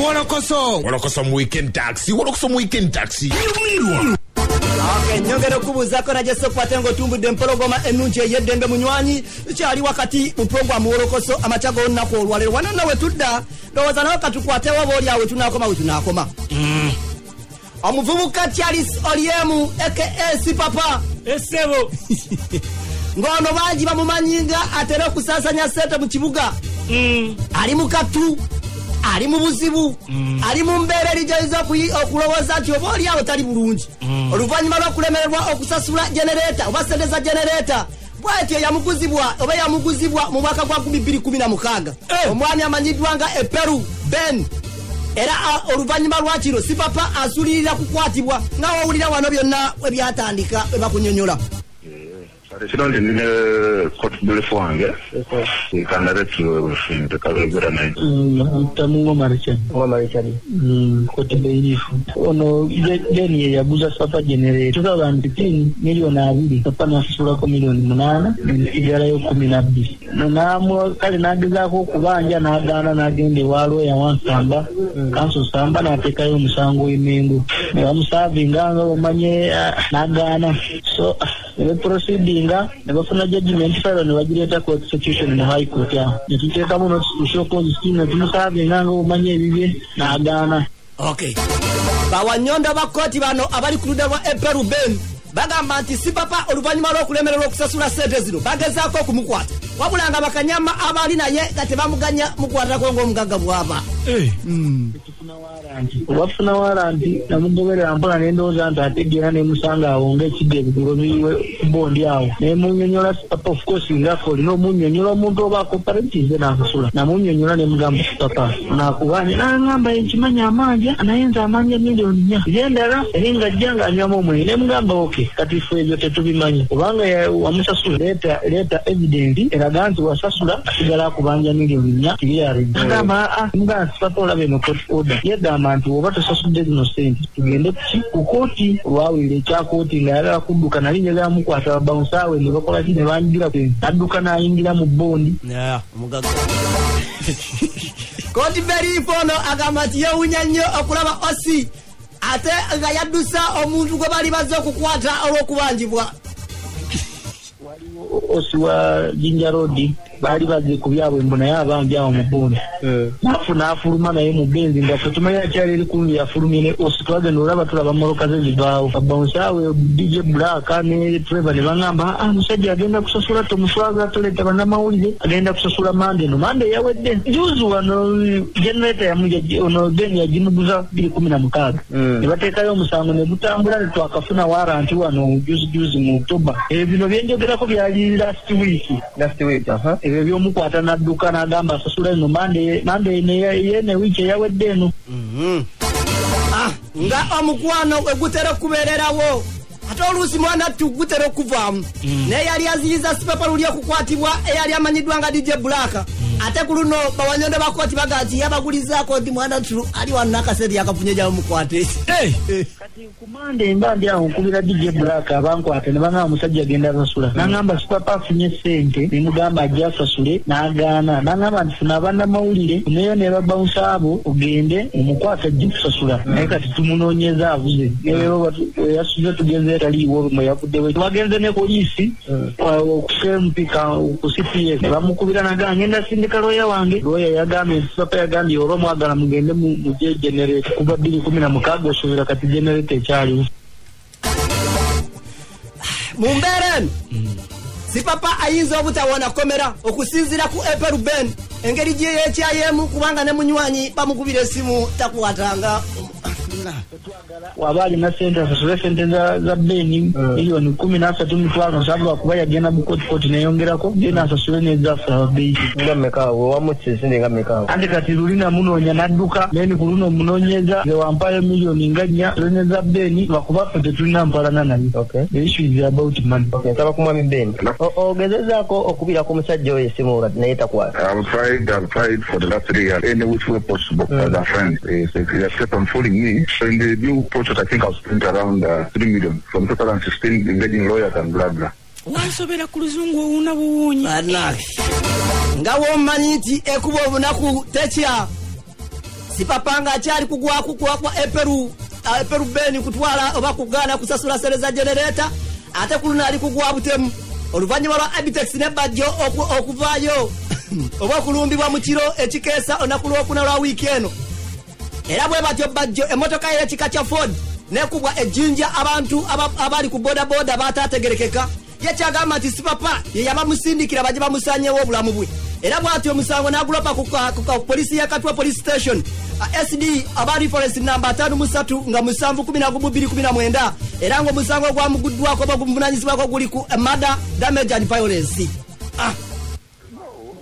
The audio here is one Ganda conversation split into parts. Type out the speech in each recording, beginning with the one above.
Walokoso mu weekend taxi. Okay, nyongera kubuzako na jeso kwatengo tumbude mpologoma enunje yedembe munywanyi cyali wakati mu program wolokoso amachago nako olwalero wanana wetudda dowaza nawo katukwate waboli awe tunakoma omuvubuka Charles Oliemu aka Sipapa esebo ngono banji bamumanyinga atera kusasanya sente mu kibuga ali mukatu ali mu buzibu ali mu mbere lijaiza okulowoza ati oboli awo tali bulungi oluvanyuma lw'okulemererwa okusasula generator obasendeza generator bwatyo yamuguzibwa mu mwaka gwa 2016 omwami amanyidwa nga Peru Ben era oluvanyuma lwakiro Sipapa asulirira kukwatibwa nga wawulira wano byonna ebyatandika ebakunyonyola Presidente nel corto wange kana retro finto kalogora na tamungo marichan kote beinifu ono deni ya buza sapa generator 2015 milioni 2 papa na sura ko milioni 8 igara yo 12 namo kale nagizako kubanja na dana na gende walo ya wansamba kanso samba na teka yo musango imengo bamusavinga omanye nagana so proceedinga nebafuna judgment file ne bagireta court execution mu high court ya nititeka muno tushoko zisina tumusabe nganga umanye bibi na agana. Okay, bawanyonda bakoti bano abali kuluda wa Peru Ben bagamba nti Sipapa oluvanyuma lw'okulemererwa okusasula sente zino bagezako okumukwata wabulanga bakanyama abali naye kati bamuganya mukwatako ng'omugagga bwaba wafuna waranti namugobera ampola nendoza nti ategera ne musanga awonga ekidde ebigulu biwe bondi awo nemunyonyola Sipapa of course ngako lino munyonyola omuntu oba cooperative n'akusula namunyonyola ne mugamba Sipapa nakubanye n'angamba ekimanya amanja anayenza amanja milioni 4 yendera eringa jjanga anyama omwe ne mugamba okay kati fwe ebyo tetubimanyi kubanga wamusasula leta evidence eraga nti wasasula asigala kubanja milioni 4 kiyari ngamba Sipapa olabe no court order yegamba nti oba tosasudde zino sente tugende ku kooti lwawire ekya kooti nga yalala kudduka nali njagala mukwata bounce awe ne bakola ki ne banjira adduka n'ayingira mu bondi omugagga kooti berifono agamba nti yewunya nnyo okulaba osi ate nga yaddusa omuntu gwe bali bazze okukwata olw'okubanjibwa osi wa Jinja Road bali bazze ku byabwe mbona yabanja awo mu bondi nafuluma naye mu benzi nga tutumanya kyali eri kumbi yafulumine ositwage n'olaba tulaba moroka ze zibaawo abawusawe DJ Black ne Trevor ne bangamba musajja agenda kusasula tomuswaga toleta bannamawulire agenda kusasula mande no mande yawedde juzu wano generator yamuja ono deni yajimuguza 2016 ne bateekayo omusango ne gutambula ne twakafuna warranty wano juzi mu October bino byenjogerako byali last week ebyo byomukwata n'adduka n'agamba asasula eno mande ne wiki yawedde eno nga omukwano egutera kubeererawo ate oluusi mwana tugutera okuvaamu naye yali aziyiza Sipapa luli okukwatibwa eyali amanyiddwa nga DJ Black ate ku luno bawanyonda bakooti bagati yabagulizaako nti mwana tulu ali wano n'akasente yakafunye gyamukwate kati kumande mbandi awo nkubira DJ Black abankwate ne bangamba musajja agenda asasula n'angamba Sipapa afunye sente ne mugamba ajja asasule n'agaana n'angamba nti funa bannamawulire neyo ne babawunsa abo ogende omukwata ajja kusasula naye kati tumunoonyeza avuze neyo yasuze tugenze taliiwo mwe yavuddewo twagenze ne poliisi okusempika ku CPS bamukubira n'agamba ngenda sindika lawyer wange lawyer yagambye Sipapa yagambye olwo mwagala mugende mu generator kuva 2016 osobola kati generator ekyaliwo mumbere Sipapa ayinza obutawona komera okusinzira ku Peru Ben engeri gye yekyayemu kubanga ne munywanyi bamukubira esimu takwatanga wabali na sente asasule sente za beni milioni 13 sababu kuba yagenda mu court neyongerako dena asasule neza fa bei ngamekawo wamutsese ngamekawo ande kati lulina munonya nadduka beni kuluno munonyeza ze wampaye milioni nganya neza beni bakuba pote tulina mpalana nayo okay the issue is about money okay taba kumwa beni ogezezako okubira ku musajja oyo esimu nayita kwa I've tried for the last 3 years any which way possible as a friend they kept on fooling me. So in the new project, I think I spent around 3 million from 2016 engaging lawyers and blah blah. Wansobera ku luzungu una buwunyi. Nga womanyi nti ekuba obunaku tekya Sipapanga akyali kugwa Eperu Beni kutwala oba kugana kusasula sereza generator ate kuluna ali kugwa Butemu oluvanyuma lwa Abitex ne Bajjo okuvaayo oba kulumbibwa mu kiro ekikeesa onakulo okuna lwa weekend era bwe batyo Bajjo emotoka ye kika cha Ford nekubwa ejinja abantu abali ku boda batategerekeka yekyagamba nti Sipapa ye yabamusindikira baje bamusanyewo obulamu bwe era bwatyo musango nagulopa ku polisi ya Katwa police station SD abali forest number 53 nga musanvu 1219 era ngo musango gwa muguddwako bagumvunanyizibwako guli ku murder damage and violence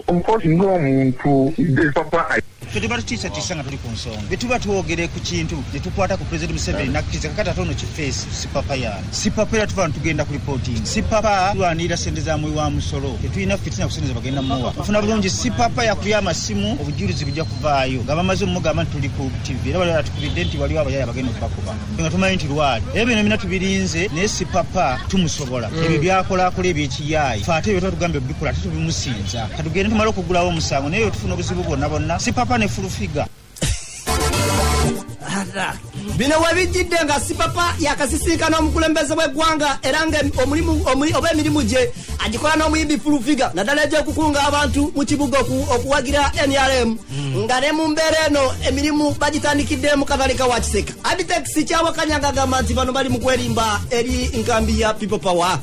omuntu Papa Tubatisa tisanga tuli ku nsonga betuba tuogere ku kintu tetukwata ku President Museveni nakiza kakata tono kiface Sipapa yana Sipapa ya tuvan tugenda ku reporting Sipapa tuanira sente za mwe wa musolo tetuyina fitina kusendeza bagenda muwa afuna bulungi Sipapa ya kuyama simu obujulizi bijja kuvaayo ngabamaze omugamba tuli ku TV era bali atukubidenti wali waba yaya bagenda kubakuba nga tumanyi nti lwali ebyo mina tubirinze ne Sipapa tumusobola ebyo byakola eby'ekiyayi fate ebyo tugambe bikola tubimusinza katugende tumalo kugulawo omusango naye tufuna obuzibu bonna Sipapa ne fulufiga bino webijidde nga Sipapa yakasisinkana omukulembeze bw'eggwanga era nga oba emirimu gye agikola n'omuyimbi fulufiga naddala egy'okukunga abantu mu kibuga okuwagira NRM nga ne mu mbeera eno emirimu bagitandikidde mu kabalika wa Kiseka Abitex kyawakanya ngagamba nti bano bali mu kwerimba eri nkambi ya People Power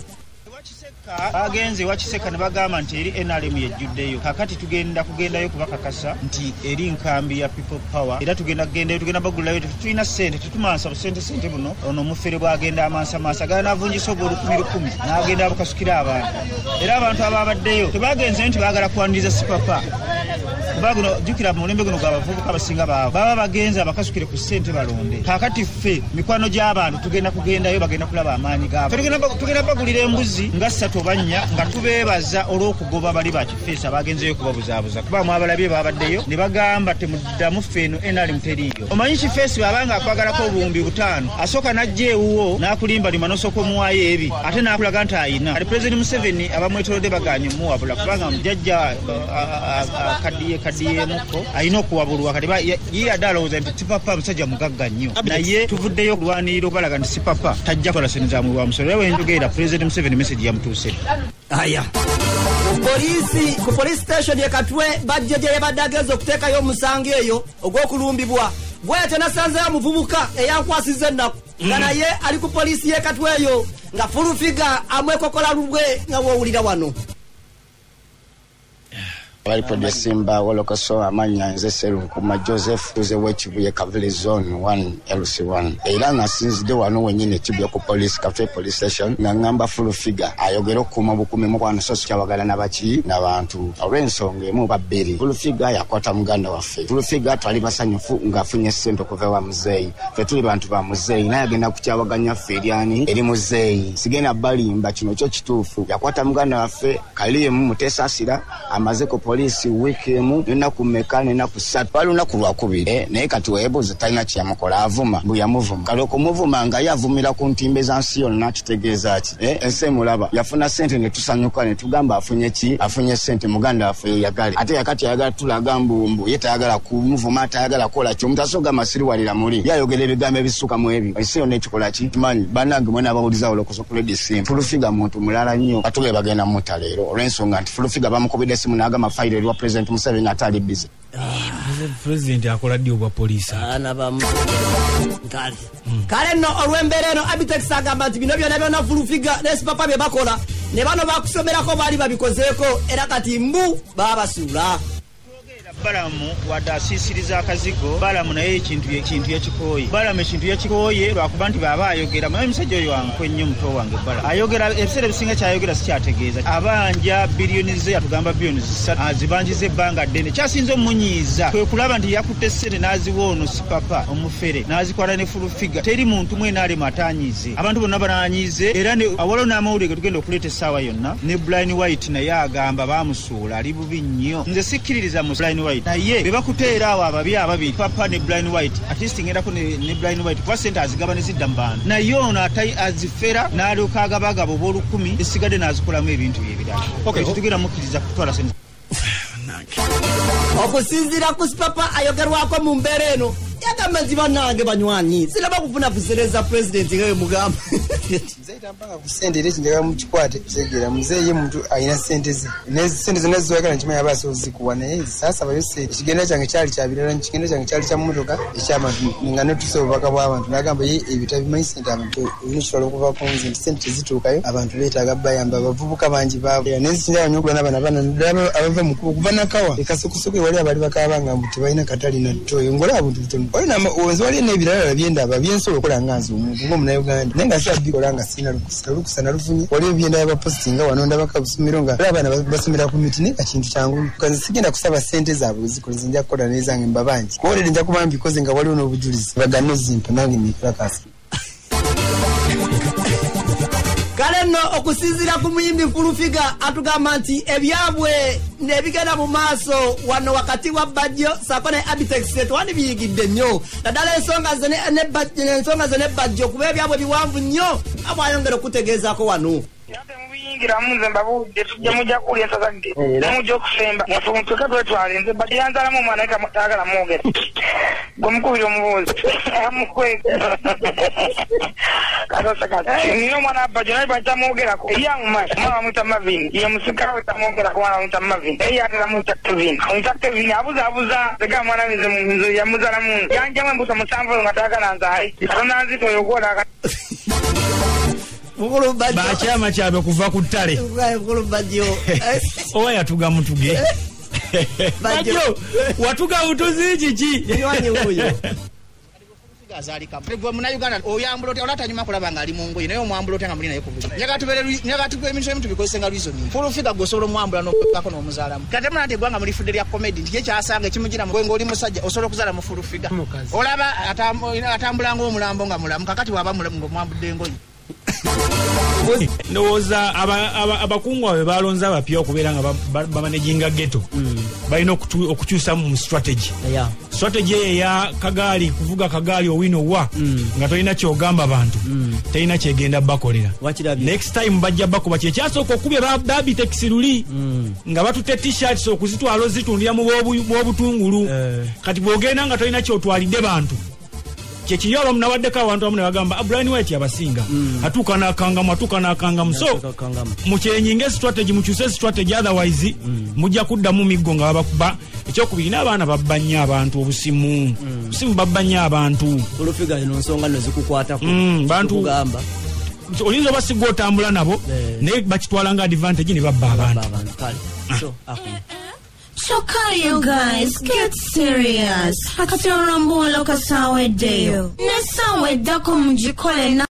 agenze wakiseka ne bagamba nti eri NRM yejjuddeyo kakati kugendayo kubakakasa nti eri nkambi ya People Power era tugenda bagulayo tetulina ssente tetumansa busente buno ono mufere bwagenda amansa gana avunjisa obwo 10,000 n'agenda abukasukira abantu era abantu ababaddeyo tebagenze nti baagala kuwaniriza Sipapa baguno jukira mulembe guno gwabavubuka abasinga baba bagenza abakasukire ku ssente balonde kakati ffe mikwano gy'abantu kugendayo bagenda kulaba amaanyi gaabo tugenda bagulira embuzi nga 3 banya nga tubeebaza olw'okugoba bali bakifeesa bagenzeyo kubabuzaabuza kuba mwabalabye babaddeyo ne bagamba temuddamu ffeeno NRM teriiyo omanyi kifeesi babanga akwagalako obuwumbi 5 asooka najja ewuwo n'akulimba lima n'osooka omuwaayo ebi ate n'akulaga nti ayina ali President Museveni abamwetolodde baganye muwabula kubanga mujajja kaddiyemuko ayina okuwabulwa kati ye adde alowooza nti Sipapa musajja mugagga nnyo naye tuvuddeyo okulwanirira okubalaga nti Sipapa tajja kukola sente za mwe wa musolo era wenjogeera President Museveni message yamutuuse aya ku police station ye Katwe bajje gye yabadde ageza okuteekayo omusango eyo ogw'okulumbibwa bwete nasanzeyo omuvubuka eyankwasiza ennaku nga naye ali ku polisi ye Katwe eyo nga fulufiga amwekokola lubwe nga woowulira wano Bali Simba Wolokoso amanya nze Serunkuma Joseph tuze wekibuye Kavili Zone 1 LC1 era nasinzidde wano wenyine kibyo ku police Katwe police station na ngamba fulufiga ayogera okuma bukumi mu kwana sosi kyabagala n'abaki n'abantu olw'ensonga emu babbiri fulufiga yakwata muganda waffe fulufiga twali basanyufu ng'afunye ssente okuva wa muzeeyi ffe tuli bantu ba muzeeyi naye agenda kukyawaganya ffe eri muzeeyi sigenda balimba kino kyo kituufu yakwata muganda waffe kaliemu muteesasira amaze ku polisi wikemu nina kumeka nina kusatu pali unaku lwakubiri naye kati weebuuza talina kyamukola avuma mbu yamuvuma kale okumuvuma nga yavumira ku ntimbe za nsi yonna kitegeeza ki ensi emulaba yafuna ssente ne tusanyuka ne tugamba afunye ki afunye ssente muganda waffe yeyagale ate yakati ayagala tulaga mbu ye tayagala kumuvuma tayagala kola ki omuntu asoga masiriwalira muli yayogera ebigambo ebisuka mu ebyo ensi yonna ekikola ki tumanyi bannange mwena abawuliza Wolokoso ku Radio Sim fulufiga muntu mulala nnyo atule bagenda muta leero olw'ensonga nti fulufiga bamukubidde essimu n'agamba fayiro wa President Museveni atali busy. President akola ddi obwa poliisi ana bam kale no olw'embeera eno Abitex agamba nti bino byonna fulufiga ne Sipapa bye bakola ne bano bakusomerako baali babikozeeko era kati mbu babasuula Balamu wadde asiisiriza akazigo Balamu naye ekintu yakikooye Balamu ekintu yakikooye lwakuba nti baba ayogera naye omusajja oyo wankwe nnyo muto wange Balamu ayogera ebiseera ebisinga kyayogera sikyategeeza abanja biliyoni ze yatugamba biliyoni 3 azibanjiza ebbanga ddene kyasinze omunyiiza kwe kulaba nti yakutte ssente n'aziwa ono Sipapa omufere n'azikwala ne fulufiga teri muntu mwena ali matanyize abantu bonna bananyize era awalo n'amawulire ge tugenda okuleeta essaawa yonna ne Brian White naye agamba baamusuula ali bubi nnyo nze sikkiririza mu Brian White naye bebakuteera awo ababiri Papa ne Brian White at least ngendako ne Brian White kwa sente azigaba ne zidda mu bantu naye ono azifera n'alyoka agabagaba ob'olukumi esigadde n'azikolamu ebintu by'ebirala tugenda mukkiriza kutwala sente okusinziira ku sipapa ayogerwako mu mbeera eno yagamba nti bannange banywanyi siraba kufuna kusereza pulezidenti nga we mugamba nzeita mpanga ku sente era ekinjaga mu kikwate segera muzeeye muntu alina sente ze sente zonna ziwagala nkimanyi aba asoozikuwa naye saasaba yose ekigenda kyange kyali kya birala ekigenda kyange kyali kya mmotoka eky'abantu nga netuse obubaka bw'abantu nagamba ye ebyo tabimanyi sente abantu ebinokisobola okuva ku nze nti sente tezituukayo abantu beetaaga bayamba abavubuka bangi baabo naye nzikinjala nnyo okulana bana bana ddala abava mu kuba okuva nakawa ekasokosoko wali abali bakabanga mbu tebalina katali na ttoyo ngolaba buntu butono olina onzi wali n'ebirala byendaba byensobola okola nga nze omuntu ng'omunauganda naye nga sibikola nga sirina lukusa nalufunye waliwo byendaba bapositi nga wano ndabaka busomero nga era abaana basomera ku miti naye kakintu kyangu kanze sigenda kusaba sente zaabwe wezikola nze nja kukola naye zange mba bangi kuwolere nja kuba mbikoze nga waliwo n'obujulizi bagano zimpa nange nikalakasa kale nno okusinziira ku muyimbi Fulufiga atugamba nti ebyabwe nebigenda mu maaso wano wakati wa Bajjo sako ne Abitex twandi biyigidde nnyo naddala ensonga ze ne Bajjo kuba ebyabwe biwanvu nnyo abwayongera okutegeezaako wano mubiyingira munze mbabudde tujja mujja kulya ensasagge nemujja okusemba tweka twetwalenze Bajjo yanzalamu omwana we kamutagala mwogera gwe mukubira omubuuzi amukwega nina omwana wa Bajjo naye batamwogerako eyamumaaso omwana bamwita Mavin ye musika we tamwogerako omwana bamwita Mavin naye yatera mwita Kevin omwita Kevin abuzabuza tega mwana wize mu nzu yamuzala munzu yanjamu embuto musanvu nga tagala nzaayi katonda nzita oyo gwola bakyama kyabe kuva ku ttale oba yatuga mutuge Bajjo watuga mutuzi kiki gwe munauganda oyambula otya olatanyuma kulaba nga ali mu ngoye naye omwambula otya nga muli naye kubuza nyagatubera emintu ebimu tubikozese nga reasoning Fulufiga gwosobola omwambula n'okwekako n'omuzaalamu kate muna nti eggwanga mulifudde lya comedy nti kyekyasanga ekimugira gwe ng'oli musajja osobola okuzaala mu Fulufiga olaba atambula ng'omulambo nga mulamu kakati waba mulamu ng'omwambudde engoye ndowooza abakungu abe balonze abapya okubeera nga bamanaginga ghetto balina okukyusa mu strategy eyo eya kagaali kuvuga kagaali owinowa nga tolina kyogamba bantu talina kyegenda bakolera next time bajja bakuba kyekyasooka okubya Babitex luli nga batutte t-shirts okuzitwala ozitundira mu bwobutungulu kati bwogenda nga tolina kyotwalidde bantu kyekiri olwo munabaddeko abantu abamu ne bagamba Brian White abasinga atuuka n'akangamu so mukyenyinga strategy mukyuse strategy otherwise mujja kuddamu miggo nga babakuba ekyokubiri n'abaana babba nnyo abantu obusimu babba nnyo abantu Fulufiga ino nsonga nno zikukwatako bantu oyinza obasigwa otambula nabo naye bakitwala nga advantage ne babba abantu So come you guys, get serious. Akatorambula kasaweddeyo. Nesawedako mujikole na